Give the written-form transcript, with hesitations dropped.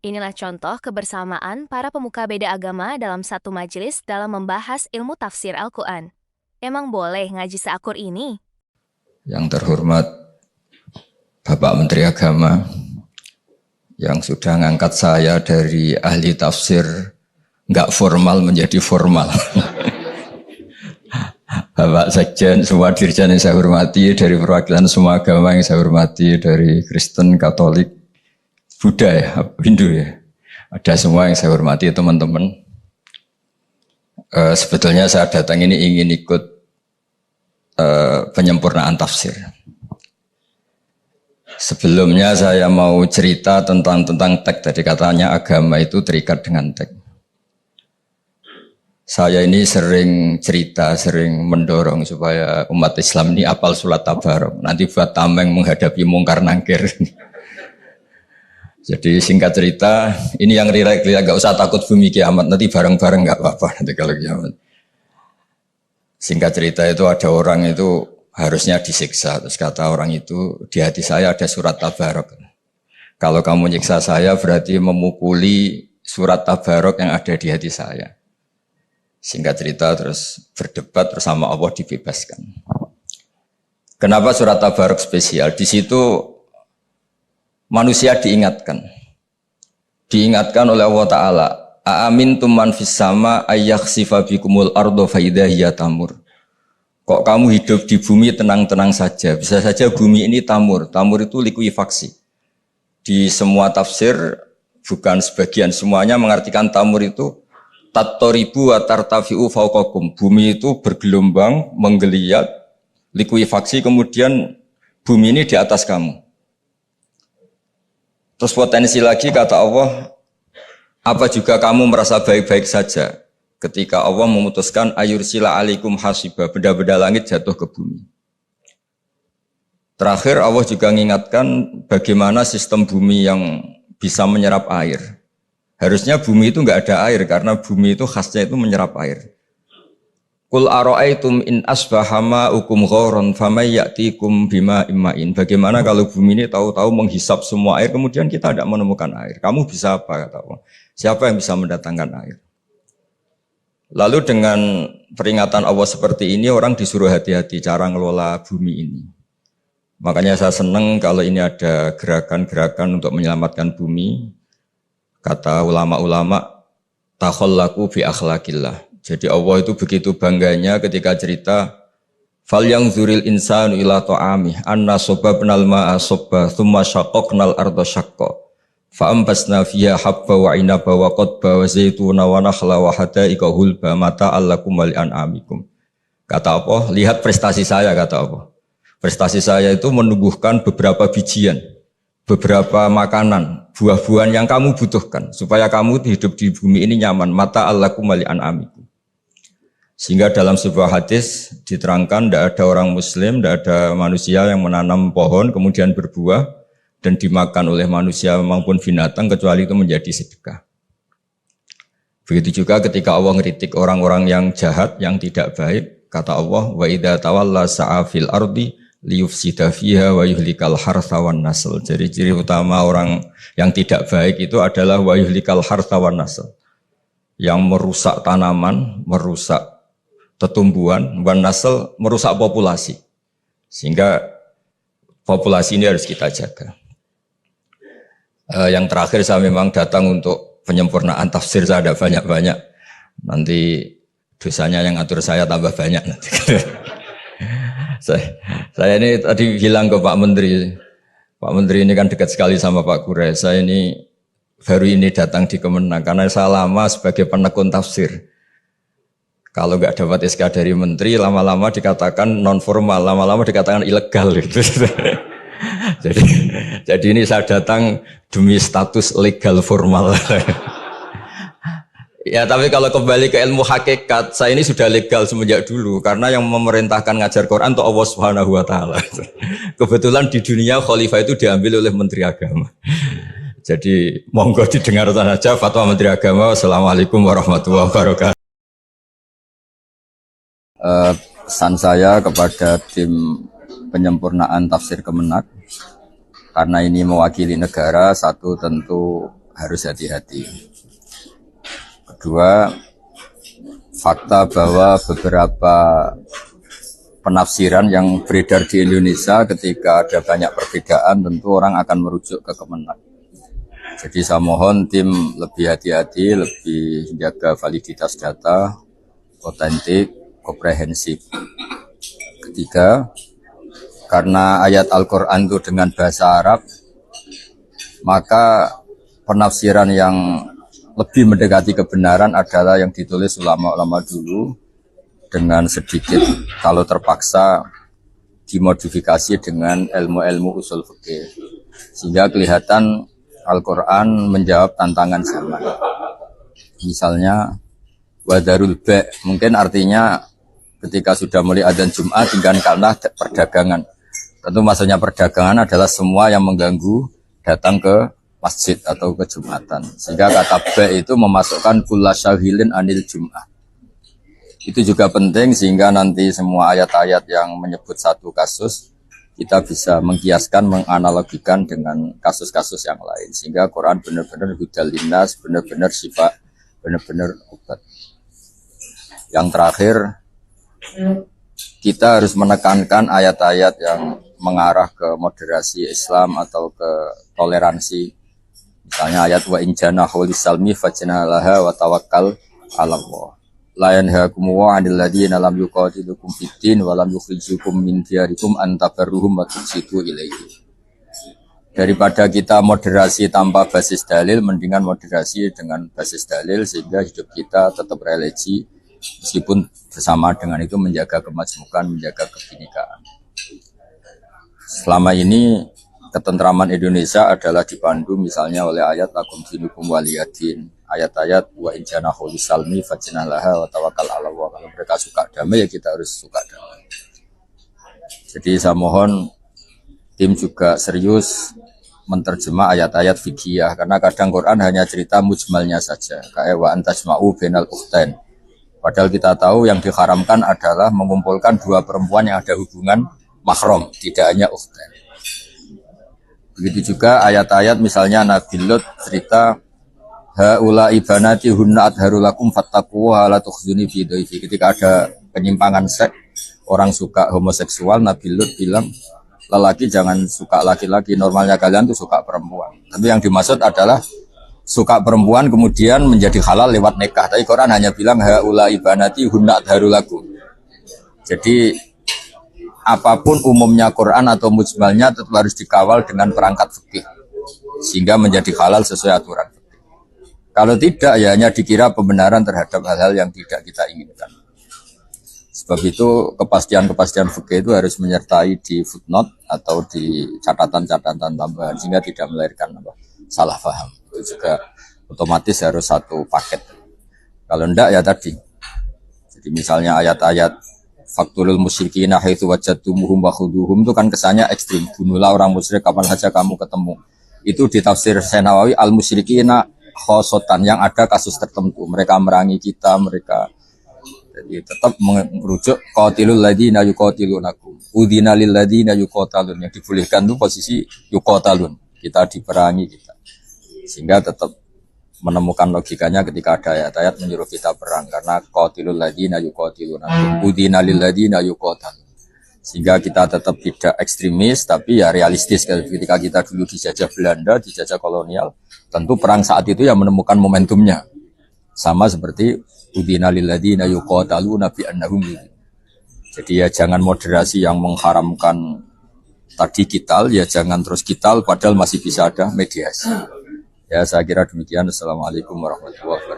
Inilah contoh kebersamaan para pemuka beda agama dalam satu majelis dalam membahas ilmu tafsir Al-Quran. Emang boleh ngaji seakur ini? Yang terhormat Bapak Menteri Agama yang sudah ngangkat saya dari ahli tafsir nggak formal menjadi formal. Bapak Sekjen, semua dirjen yang saya hormati, dari perwakilan semua agama yang saya hormati, dari Kristen, Katolik, Buddha ya, Hindu ya. Ada semua yang saya hormati teman-teman. Sebetulnya saya datang ini ingin ikut penyempurnaan tafsir. Sebelumnya saya mau cerita tentang teks. Tadi katanya agama itu terikat dengan teks. Saya ini sering cerita, sering mendorong supaya umat Islam ini apal surat Tabarok. Nanti buat tameng menghadapi mungkar nangkir. Jadi singkat cerita, ini yang rileks-rileks, gak usah takut bumi kiamat. Nanti bareng-bareng gak apa-apa nanti kalau kiamat. Singkat cerita itu ada orang itu harusnya disiksa. Terus kata orang itu, di hati saya ada surat Tabarok. Kalau kamu nyiksa saya berarti memukuli surat Tabarok yang ada di hati saya. Singkat cerita terus berdebat bersama Allah dibebaskan. Kenapa surat Tabarok spesial? Di situ manusia diingatkan. Diingatkan oleh Allah Ta'ala. Aamintum man fis sama ayyakhsifa bikumul ardo fa idza hiya tamur. Kok kamu hidup di bumi tenang-tenang saja? Bisa saja bumi ini tamur. Tamur itu likuifaksi. Di semua tafsir, bukan sebagian, semuanya mengartikan tamur itu tattoribu wa tartafi'u fauqakum. Bumi itu bergelombang, menggeliat, likuifaksi, kemudian bumi ini di atas kamu. Terus potensi lagi kata Allah, apa juga kamu merasa baik-baik saja ketika Allah memutuskan ayursila alaikum hasiba, benda-benda langit jatuh ke bumi. Terakhir Allah juga mengingatkan bagaimana sistem bumi yang bisa menyerap air. Harusnya bumi itu enggak ada air karena bumi itu khasnya itu menyerap air. Qul ara'aitum in asbaha ma'ukum ghauran famay ya'tikum bima imma'in. Bagaimana kalau bumi ini tahu-tahu menghisap semua air kemudian kita tidak menemukan air. Kamu bisa apa kata Allah? Siapa yang bisa mendatangkan air? Lalu dengan peringatan Allah seperti ini orang disuruh hati-hati cara ngelola bumi ini. Makanya saya senang kalau ini ada gerakan-gerakan untuk menyelamatkan bumi. Kata ulama-ulama, takhallaku bi akhlaqillah. Jadi Allah itu begitu bangganya ketika cerita fal yang zuril insanu ila ta'amih anna sababnal ma'a sabba thumma syaqqaqnal arda syaqqa fa ambasna fiha habba wa inaba wa qadba wa zaituna wa nakhla wa hada'iqa hulba mata'al lakum wa li'an'amikum. Kata Allah, lihat prestasi saya kata Allah. Prestasi saya itu menumbuhkan beberapa bijian, beberapa makanan, buah-buahan yang kamu butuhkan supaya kamu hidup di bumi ini nyaman. Mata'al lakum wa li'an'amikum. Sehingga dalam sebuah hadis diterangkan tidak ada orang muslim, tidak ada manusia yang menanam pohon kemudian berbuah dan dimakan oleh manusia maupun binatang kecuali itu menjadi sedekah. Begitu juga ketika Allah ngeritik orang-orang yang jahat, yang tidak baik, kata Allah, wa idza tawalla sa'a fil ardi liyufsida fiha wa yuhlikal hartha wan nasl. Jadi ciri utama orang yang tidak baik itu adalah wa yuhlikal hartha wan nasl. Yang merusak tanaman, merusak pertumbuhan, wan nasl merusak populasi. Sehingga populasi ini harus kita jaga. Yang terakhir saya memang datang untuk penyempurnaan tafsir, saya ada banyak-banyak. Nanti dosanya yang atur saya tambah banyak nanti. Saya ini tadi bilang ke Pak Menteri. Pak Menteri ini kan dekat sekali sama Pak Gure. Saya ini baru ini datang di Kemenang karena saya lama sebagai penekun tafsir. Kalau nggak dapat SK dari menteri, lama-lama dikatakan non formal, lama-lama dikatakan ilegal. Gitu. jadi ini saya datang demi status legal formal. Ya tapi kalau kembali ke ilmu hakikat, saya ini sudah legal semenjak dulu karena yang memerintahkan ngajar Quran itu Allah Subhanahu Wa Taala. Kebetulan di dunia khalifah itu diambil oleh Menteri Agama. Jadi monggo didengar saja fatwa Menteri Agama. Wassalamualaikum warahmatullahi wabarakatuh. Pesan saya kepada tim penyempurnaan tafsir Kemenak, karena ini mewakili negara, satu tentu harus hati-hati. Kedua, fakta bahwa beberapa penafsiran yang beredar di Indonesia ketika ada banyak perbedaan tentu orang akan merujuk ke Kemenang. Jadi saya mohon tim lebih hati-hati, lebih jaga validitas data, otentik, komprehensif. Ketiga, karena ayat Al-Quran itu dengan bahasa Arab, maka penafsiran yang lebih mendekati kebenaran adalah yang ditulis ulama-ulama dulu dengan sedikit kalau terpaksa dimodifikasi dengan ilmu-ilmu usul fikih. Sehingga kelihatan Al-Quran menjawab tantangan zaman. Misalnya wadarul ba' mungkin artinya ketika sudah mulai adzan Jumat tinggalkanlah perdagangan. Tentu maksudnya perdagangan adalah semua yang mengganggu datang ke masjid atau ke Jumatan. Sehingga kata ba' itu memasukkan kulla syahilin anil Jum'ah. Itu juga penting sehingga nanti semua ayat-ayat yang menyebut satu kasus kita bisa mengkiaskan, menganalogikan dengan kasus-kasus yang lain. Sehingga Quran benar-benar hudal linnas, benar-benar syifa, benar-benar obat. Yang terakhir, kita harus menekankan ayat-ayat yang mengarah ke moderasi Islam atau ke toleransi. Misalnya ayat wa in janahu lisalmi fajnalaha wa tawakkal 'ala Allah. La yanhaakum wa 'anil ladzina lam yuqatilukum fid-din wa lam yukhrijukum min diyarikum an tabarruhum wa tuqsitu ilaihi. Daripada kita moderasi tanpa basis dalil, mendingan moderasi dengan basis dalil sehingga hidup kita tetap religi meskipun bersama dengan itu menjaga kemajmukan, menjaga kebinekaan. Selama ini ketentraman Indonesia adalah dipandu misalnya oleh ayat lakum dinukum waliyadin, ayat-ayat wa in janahu lisalmi fajnalaha wa tawakkal 'ala Allah. Kalau mereka suka damai ya kita harus suka damai. Jadi saya mohon tim juga serius menerjemah ayat-ayat fikih karena kadang Quran hanya cerita mujmalnya saja kayak wa antasma'u bainal ukhtain. Padahal kita tahu yang diharamkan adalah mengumpulkan dua perempuan yang ada hubungan mahram, tidak hanya ukhtain. Begitu juga ayat-ayat misalnya Nabi Lut cerita haula ibanati hunna adharulakum fattaqu wa la tukhzuni fi dhaifi. Ketika ada penyimpangan seks, orang suka homoseksual, Nabi Lut bilang lelaki jangan suka laki-laki, normalnya kalian tuh suka perempuan. Tapi yang dimaksud adalah suka perempuan kemudian menjadi halal lewat nikah. Tapi Quran hanya bilang haula ibanati hunna adharulakum. Jadi apapun umumnya Quran atau mujmalnya tetap harus dikawal dengan perangkat fikih sehingga menjadi halal sesuai aturan fikih. Kalau tidak ya hanya dikira pembenaran terhadap hal-hal yang tidak kita inginkan. Sebab itu kepastian-kepastian fikih itu harus menyertai di footnote atau di catatan-catatan tambahan sehingga tidak melahirkan salah paham. Itu juga otomatis harus satu paket. Kalau enggak ya tadi. Jadi misalnya ayat-ayat faktulul musyrikina haitsu wajadtumuhum wa khuduhum itu kan kesannya ekstrim. Bunuhlah orang musyrik kapan saja kamu ketemu. Itu di tafsir Nawawi al musyrikina khosotan yang ada kasus tertentu. Mereka merangi kita, mereka jadi tetap merujuk qatilul ladzina yuqatilunakum. Udina lil ladzina yuqatalun. Yang dibolehkan itu posisi yuqatalun. Kita diperangi kita. Sehingga tetap menemukan logikanya ketika ada ayat-ayat menyuruh kita perang karena qatilul ladzina yuqatilunakum udina lil ladzina yuqatal. Sehingga kita tetap tidak ekstremis tapi ya realistis. Ketika kita dulu dijajah Belanda, dijajah kolonial, tentu perang saat itu yang menemukan momentumnya. Sama seperti udina lil ladzina yuqataluna bi annahum. Jadi ya jangan moderasi yang mengharamkan tadi kital, ya jangan terus kital padahal masih bisa ada mediasi. Ya saya kira demikian. Assalamualaikum warahmatullahi wabarakatuh.